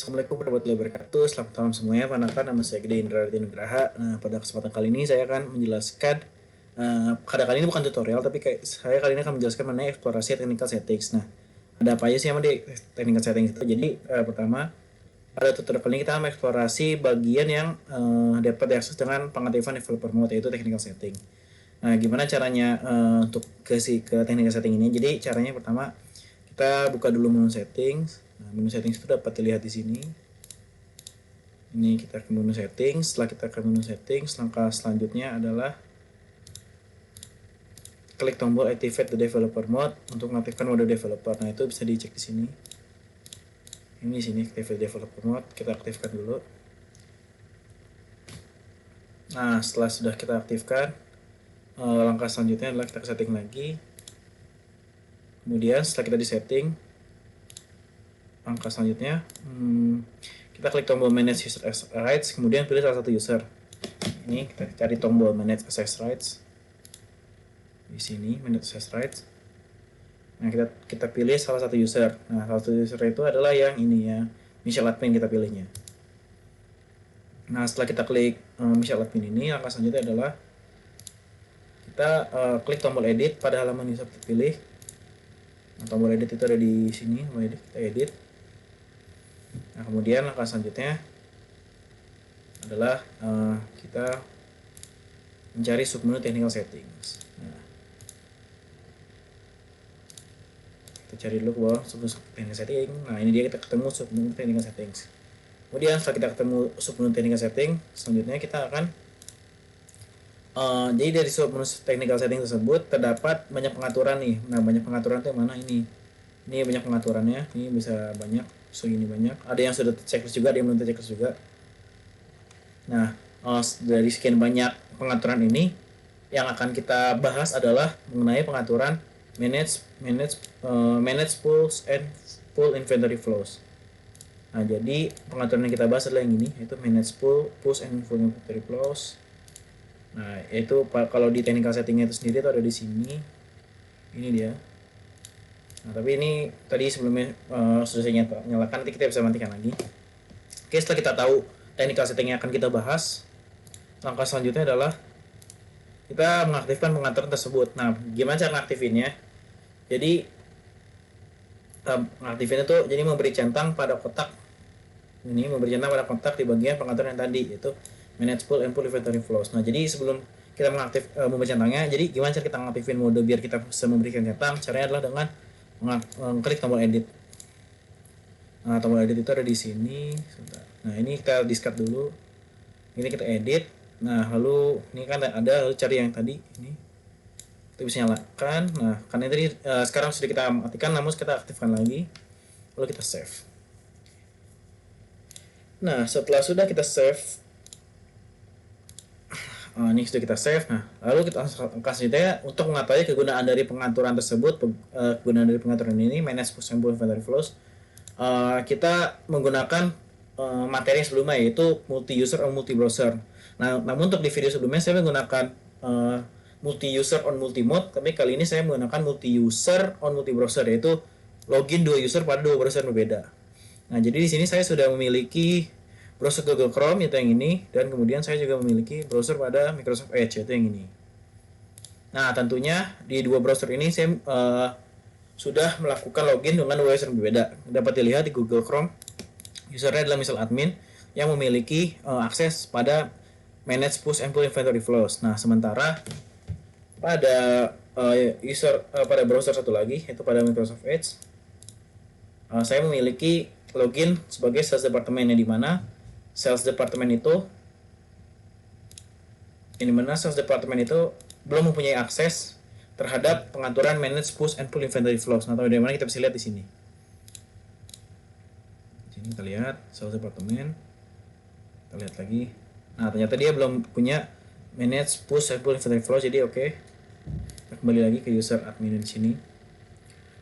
Assalamualaikum warahmatullahi wabarakatuh. Selamat malam semuanya. Perkenalkan, nama saya Gede Indra Nugraha. Nah, pada kesempatan kali ini saya akan menjelaskan pada kali ini bukan tutorial, tapi saya kali ini akan menjelaskan mengenai eksplorasi technical settings. Nah, ada apa aja sih sama di technical settings itu? Jadi pertama, pada tutorial kali ini kita akan mengeksplorasi bagian yang dapat diakses dengan pengaktifan developer mode, yaitu technical setting. Nah, gimana caranya untuk ke technical setting ini? Jadi caranya pertama kita buka dulu menu settings. Nah, menu settings itu dapat dilihat di sini. Ini kita ke menu settings. Setelah kita ke menu settings, langkah selanjutnya adalah klik tombol activate the developer mode untuk mengaktifkan mode developer. Nah, itu bisa dicek di sini. Ini di sini activate developer mode, kita aktifkan dulu. Nah, setelah sudah kita aktifkan, langkah selanjutnya adalah kita ke setting lagi. Kemudian setelah kita di setting, langkah selanjutnya kita klik tombol manage user access rights, kemudian pilih salah satu user. Ini kita cari tombol manage access rights di sini, manage access rights. Nah, kita pilih salah satu user. Nah, salah satu user itu adalah yang ini ya, Michelle admin kita pilihnya. Nah, setelah kita klik Michelle admin ini, langkah selanjutnya adalah kita klik tombol edit pada halaman user terpilih. Nah, tombol edit itu ada di sini, tombol edit, kita edit. Nah, kemudian langkah selanjutnya adalah kita mencari submenu technical settings. Nah, kita cari dulu ke bawah submenu technical settings. Nah, ini dia, kita ketemu submenu technical settings. Kemudian setelah kita ketemu submenu technical setting, selanjutnya kita akan jadi dari submenu technical setting tersebut terdapat banyak pengaturan nih. Nah, banyak pengaturan itu yang mana ini? Ini banyak pengaturannya. Ini bisa banyak, segini banyak. Ada yang sudah checklist juga, ada yang belum checklist juga. Nah, dari sekian banyak pengaturan ini, yang akan kita bahas adalah mengenai pengaturan manage pools and pool inventory flows. Nah, jadi pengaturan yang kita bahas adalah yang ini, yaitu manage pools and full inventory flows. Nah, itu kalau di technical settingnya itu sendiri itu ada di sini. Ini dia. Nah, tapi ini tadi sebelumnya sudah saya nyalakan, nanti kita bisa matikan lagi. Oke, setelah kita tahu technical setting yang akan kita bahas, langkah selanjutnya adalah kita mengaktifkan pengaturan tersebut. Nah, gimana cara mengaktifinnya? Jadi mengaktifin itu jadi memberi centang pada kotak ini, memberi centang pada kotak di bagian pengaturan yang tadi, yaitu manage pool and pool inventory flows. Nah, jadi sebelum kita memberi centangnya, jadi gimana cara kita mengaktifin mode biar kita bisa memberikan centang? Caranya adalah dengan mengklik tombol edit. Nah, tombol edit itu ada di sini. Nah, ini kita discard dulu. Ini kita edit. Nah, lalu ini kan ada, lalu cari yang tadi ini. Kita bisa nyalakan. Nah, karena tadi sekarang sudah kita matikan, namun kita aktifkan lagi. Lalu kita save. Nah, setelah sudah kita save, ini sudah kita save. Nah, lalu kita kasih data untuk mengetahui kegunaan dari pengaturan tersebut. Kegunaan dari pengaturan ini, manage push and pull inventory flows. Kita menggunakan materi yang sebelumnya, yaitu multi user atau multi browser. Nah, namun untuk di video sebelumnya saya menggunakan multi user on multi mode, tapi kali ini saya menggunakan multi user on multi browser, yaitu login dua user pada dua browser berbeda. Nah, jadi di sini saya sudah memiliki browser Google Chrome, yaitu yang ini, dan kemudian saya juga memiliki browser pada Microsoft Edge, yaitu yang ini. Nah, tentunya di dua browser ini saya sudah melakukan login dengan dua user berbeda. Dapat dilihat di Google Chrome, usernya adalah Michelle admin yang memiliki akses pada manage push and pull inventory flows. Nah, sementara pada pada browser satu lagi, yaitu pada Microsoft Edge, saya memiliki login sebagai sales department, yang dimana sales department itu belum mempunyai akses terhadap pengaturan manage push and pull inventory flows. Nah, bagaimana kita bisa lihat di sini. Sini kita lihat sales department. Kita lihat lagi. Nah, ternyata dia belum punya manage push and pull inventory flows. Jadi oke. Kita kembali lagi ke user admin di sini.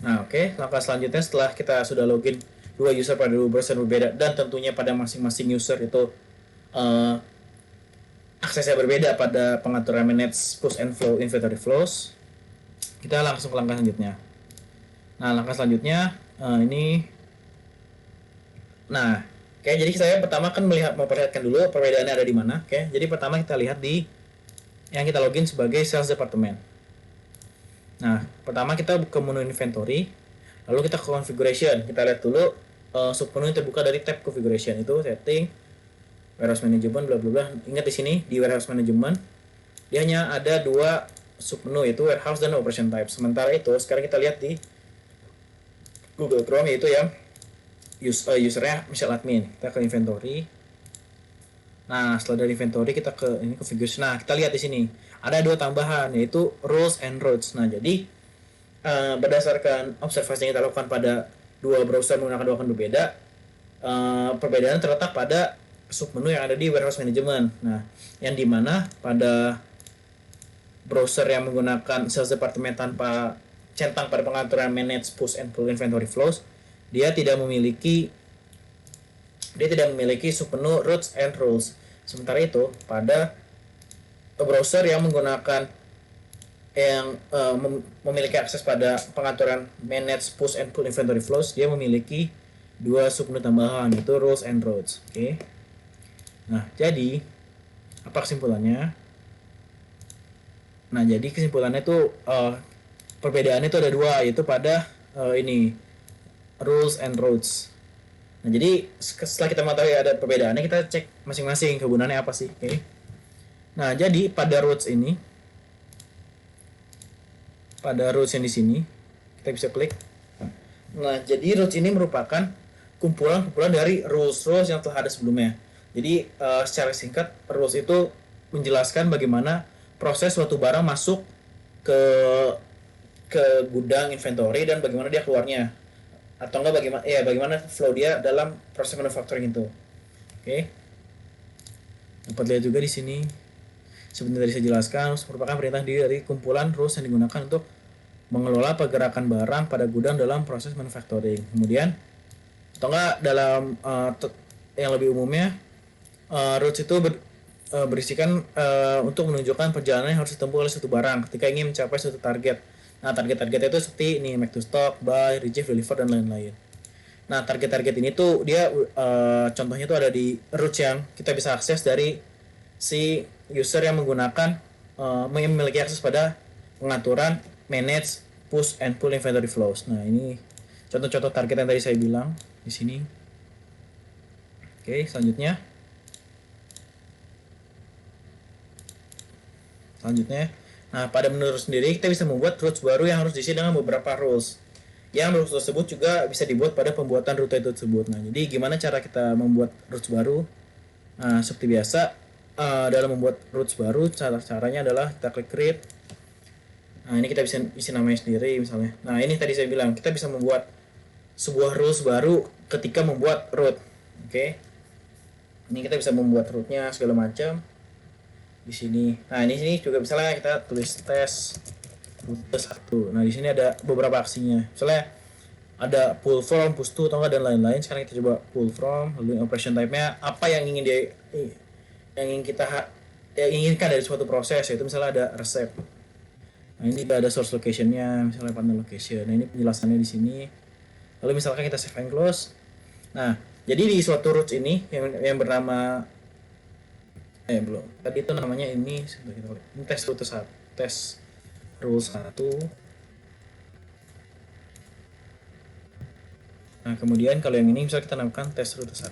Nah, oke. Langkah selanjutnya setelah kita sudah login dua user pada dua browser berbeda, dan tentunya pada masing-masing user itu aksesnya berbeda pada pengaturan manage push and flow inventory flows, kita langsung ke langkah selanjutnya. Nah, langkah selanjutnya ini, nah Oke, jadi saya pertama kan memperlihatkan dulu perbedaannya ada di mana. Oke, jadi pertama kita lihat di yang kita login sebagai sales department. Nah, pertama kita ke menu inventory, lalu kita ke configuration. Kita lihat dulu submenu yang terbuka dari tab configuration itu setting, warehouse management, bla bla bla. Ingat di sini di warehouse management dia hanya ada dua submenu, yaitu warehouse dan operation type. Sementara itu sekarang kita lihat di Google Chrome, yaitu yang usernya misal admin. Kita ke inventory. Nah, setelah dari inventory kita ke ini configuration. Nah, kita lihat di sini ada dua tambahan, yaitu rules and routes. Nah, jadi berdasarkan observasi yang kita lakukan pada dua browser menggunakan dua akun berbeda, perbedaan terletak pada submenu yang ada di warehouse management. Nah, yang dimana pada browser yang menggunakan sales department tanpa centang pada pengaturan manage push and pull inventory flows, dia tidak memiliki submenu routes and rules. Sementara itu pada browser yang menggunakan memiliki akses pada pengaturan manage push and pull inventory flows, dia memiliki dua submenu tambahan, yaitu rules and routes. Oke. Nah, jadi apa kesimpulannya? Nah, jadi kesimpulannya itu perbedaannya itu ada dua, yaitu pada ini rules and routes. Nah, jadi setelah kita mengetahui ada perbedaannya, kita cek masing-masing kegunaannya apa sih. Oke. Nah, jadi pada routes ini, pada routes yang di sini, kita bisa klik. Nah, jadi routes ini merupakan kumpulan-kumpulan dari rules yang telah ada sebelumnya. Jadi secara singkat, rules itu menjelaskan bagaimana proses suatu barang masuk ke gudang inventory dan bagaimana dia keluarnya, atau enggak bagaimana flow dia dalam proses manufacturing itu. Oke. Dapat lihat juga di sini seperti tadi saya jelaskan, merupakan perintah diri dari kumpulan rules yang digunakan untuk mengelola pergerakan barang pada gudang dalam proses manufacturing. Kemudian atau enggak dalam yang lebih umumnya, rules itu berisikan untuk menunjukkan perjalanan yang harus ditempuh oleh suatu barang ketika ingin mencapai suatu target. Nah, target-target itu seperti ini, make to stock, buy, retrieve, deliver, dan lain-lain. Nah, target-target ini tuh dia contohnya tuh ada di routes yang kita bisa akses dari si user yang menggunakan memiliki akses pada pengaturan manage push and pull inventory flows. Nah, ini contoh-contoh target yang tadi saya bilang di sini. Oke, selanjutnya nah, pada menu sendiri kita bisa membuat routes baru yang harus diisi dengan beberapa rules. Yang rules tersebut juga bisa dibuat pada pembuatan rute itu tersebut. Nah, jadi gimana cara kita membuat routes baru? Nah, seperti biasa dalam membuat routes baru, caranya adalah kita klik create. Nah, ini kita bisa isi namanya sendiri misalnya. Nah, ini tadi saya bilang kita bisa membuat sebuah rules baru ketika membuat route. Oke. Ini kita bisa membuat route-nya segala macam di sini. Nah, ini sini juga misalnya kita tulis tes rute 1. Nah, di sini ada beberapa aksinya. Misalnya ada pull from, push to, atau enggak, dan lain-lain. Sekarang kita coba pull from, lalu operation type-nya apa yang inginkan dari suatu proses, yaitu misalnya ada resep. Nah, ini ada source location-nya, misalnya partner location. Nah, ini penjelasannya di sini. Lalu misalkan kita save and close. Nah, jadi di suatu routes ini yang bernama belum. Tadi itu namanya ini tes rute 1, tes rule 1. Nah, kemudian kalau yang ini misalnya kita namakan tes rute 1.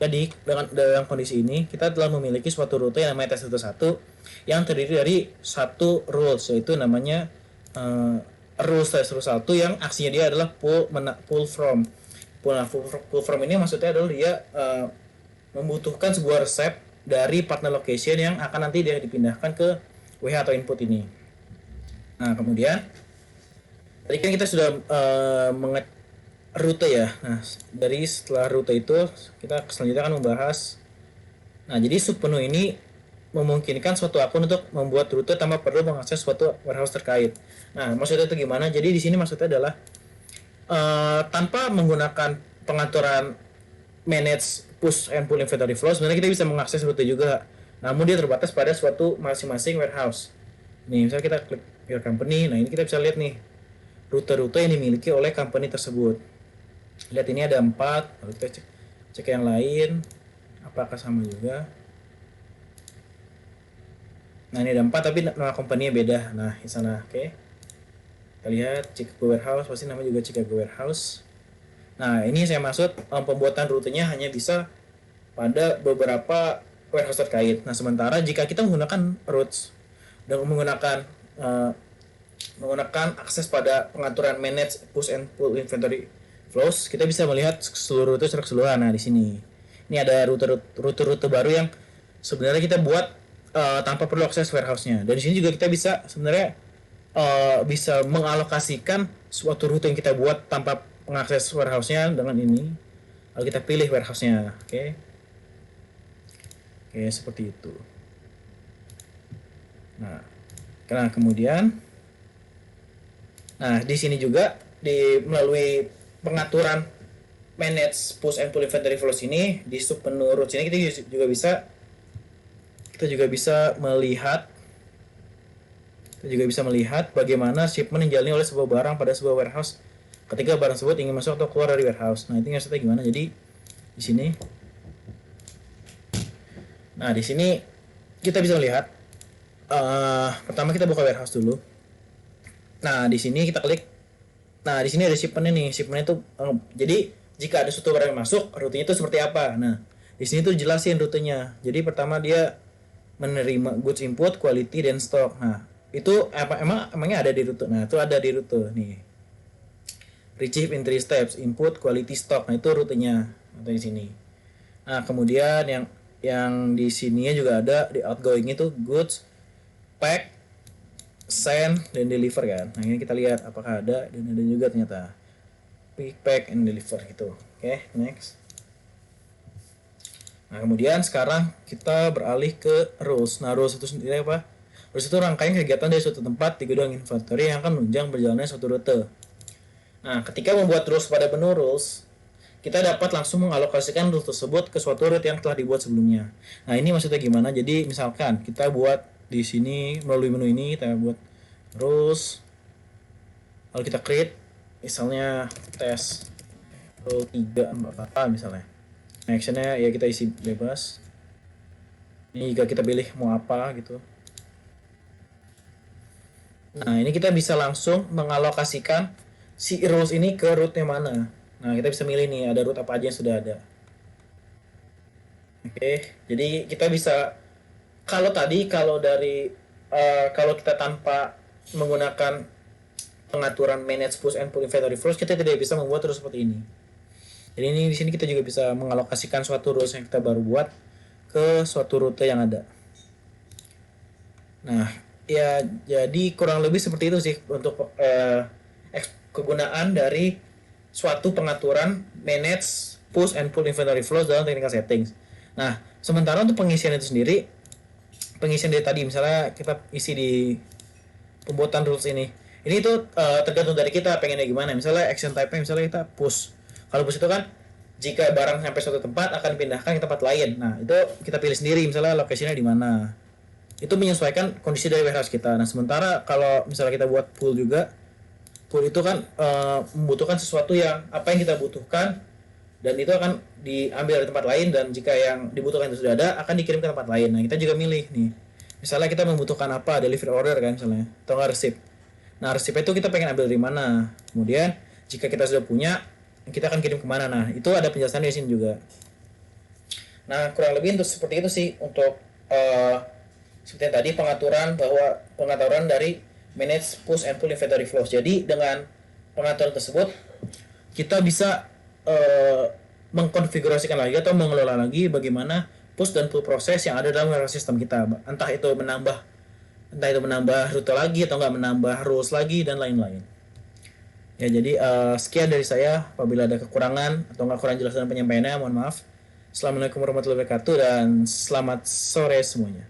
Jadi dalam kondisi ini kita telah memiliki suatu rute yang namanya tes rute 1 yang terdiri dari satu rules, yaitu namanya rules tes rute 1 yang aksinya dia adalah pull from. Pull from ini maksudnya adalah dia membutuhkan sebuah resep dari partner location yang akan nanti dia dipindahkan ke WH atau input ini. Nah, kemudian tadi kan kita sudah rute ya. Nah, dari setelah rute itu kita selanjutnya akan membahas. Nah, jadi submenu ini memungkinkan suatu akun untuk membuat rute tanpa perlu mengakses suatu warehouse terkait. Nah, maksudnya itu gimana? Jadi di sini maksudnya adalah tanpa menggunakan pengaturan manage push and pull inventory flow, sebenarnya kita bisa mengakses rute juga, namun dia terbatas pada suatu masing-masing warehouse. Nih, misalnya kita klik your company. Nah, ini kita bisa lihat nih rute-rute yang dimiliki oleh company tersebut. Lihat ini ada 4, lalu kita cek yang lain apakah sama juga. Nah ini ada 4 tapi nama company-nya beda. Nah di sana, oke. Kita lihat Chicago Warehouse, pasti namanya juga Chicago Warehouse. Nah ini saya maksud pembuatan rutenya hanya bisa pada beberapa warehouse terkait. Nah sementara jika kita menggunakan routes dan uh, menggunakan akses pada pengaturan manage push and pull inventory flows, kita bisa melihat seluruh rute secara keseluruhan. Nah di sini ini ada rute-rute baru yang sebenarnya kita buat tanpa perlu akses warehouse-nya. Dan di sini juga kita bisa sebenarnya bisa mengalokasikan suatu rute yang kita buat tanpa mengakses warehouse-nya dengan ini. Lalu kita pilih warehouse-nya, oke. Oke, seperti itu. Nah, karena kemudian di sini juga melalui pengaturan manage push and pull inventory flows ini di sub menu routes ini kita juga bisa melihat bagaimana shipment yang dijalani oleh sebuah barang pada sebuah warehouse ketika barang tersebut ingin masuk atau keluar dari warehouse. Nah, itu maksudnya gimana? Jadi di sini kita bisa melihat pertama kita buka warehouse dulu. Nah, di sini kita klik. Nah, di sini ada shipment nih. Shipment itu jadi jika ada suatu barang yang masuk, rutenya itu seperti apa. Nah, di sini tuh jelasin rutenya. Jadi pertama dia menerima goods input, quality, dan stock. Nah, itu emangnya ada di rute. Nah, itu ada di rute nih. Receive in 3 steps, input, quality, stock. Nah, itu rutenya atau di sini. Nah, kemudian yang di sininya juga ada di outgoing itu goods, pack, send, dan deliver kan. Nah, ini kita lihat apakah ada, dan ada juga ternyata pick, pack, and deliver gitu. Oke, next. Nah, kemudian sekarang kita beralih ke rules. Nah, rules itu sendiri apa? Rules itu rangkaian kegiatan dari suatu tempat di gudang inventory yang akan menunjang berjalannya suatu rute. Nah, ketika membuat rules pada menu rules, kita dapat langsung mengalokasikan rules tersebut ke suatu route yang telah dibuat sebelumnya. Nah, ini maksudnya gimana? Jadi, misalkan kita buat di sini melalui menu ini kita buat rules, lalu kita create misalnya tes rule 3 apa misalnya. Nah, actionnya ya kita isi bebas. Ini jika kita pilih mau apa gitu. Nah, ini kita bisa langsung mengalokasikan si rules ini ke route yang mana. Nah, kita bisa milih nih ada route apa aja yang sudah ada. Oke, jadi kita bisa kalau kita tanpa menggunakan pengaturan manage push and pull inventory flows, kita tidak bisa membuat rules seperti ini. Jadi ini di sini kita juga bisa mengalokasikan suatu rules yang kita baru buat ke suatu rute yang ada. Nah, ya jadi kurang lebih seperti itu sih untuk kegunaan dari suatu pengaturan manage push and pull inventory flows dalam technical settings. Nah, sementara untuk pengisian itu sendiri, pengisian dari tadi misalnya kita isi di pembuatan rules ini tuh tergantung dari kita pengennya gimana. Misalnya action type-nya misalnya kita push. Kalau push itu kan jika barang sampai suatu tempat akan dipindahkan ke tempat lain. Nah, itu kita pilih sendiri misalnya lokasinya di mana. Itu menyesuaikan kondisi dari warehouse kita. Nah, sementara kalau misalnya kita buat pull juga, pull itu kan membutuhkan sesuatu yang apa yang kita butuhkan dan itu akan diambil dari tempat lain, dan jika yang dibutuhkan itu sudah ada akan dikirim ke tempat lain. Nah, kita juga milih nih. Misalnya kita membutuhkan apa, delivery order kan misalnya, atau nggak receipt. Nah, receipt itu kita pengen ambil dari mana. Kemudian jika kita sudah punya, kita akan kirim kemana. Nah, itu ada penjelasan di sini juga. Nah, kurang lebih untuk seperti itu sih untuk seperti yang tadi pengaturan dari manage push and pull inventory flows. Jadi dengan pengaturan tersebut kita bisa mengkonfigurasikan lagi atau mengelola lagi bagaimana push dan pull proses yang ada dalam sistem kita. Entah itu menambah rute lagi atau nggak menambah rules lagi dan lain-lain. Ya, jadi sekian dari saya. Apabila ada kekurangan atau nggak kurang jelas dalam penyampaiannya, mohon maaf. Assalamualaikum warahmatullahi wabarakatuh dan selamat sore semuanya.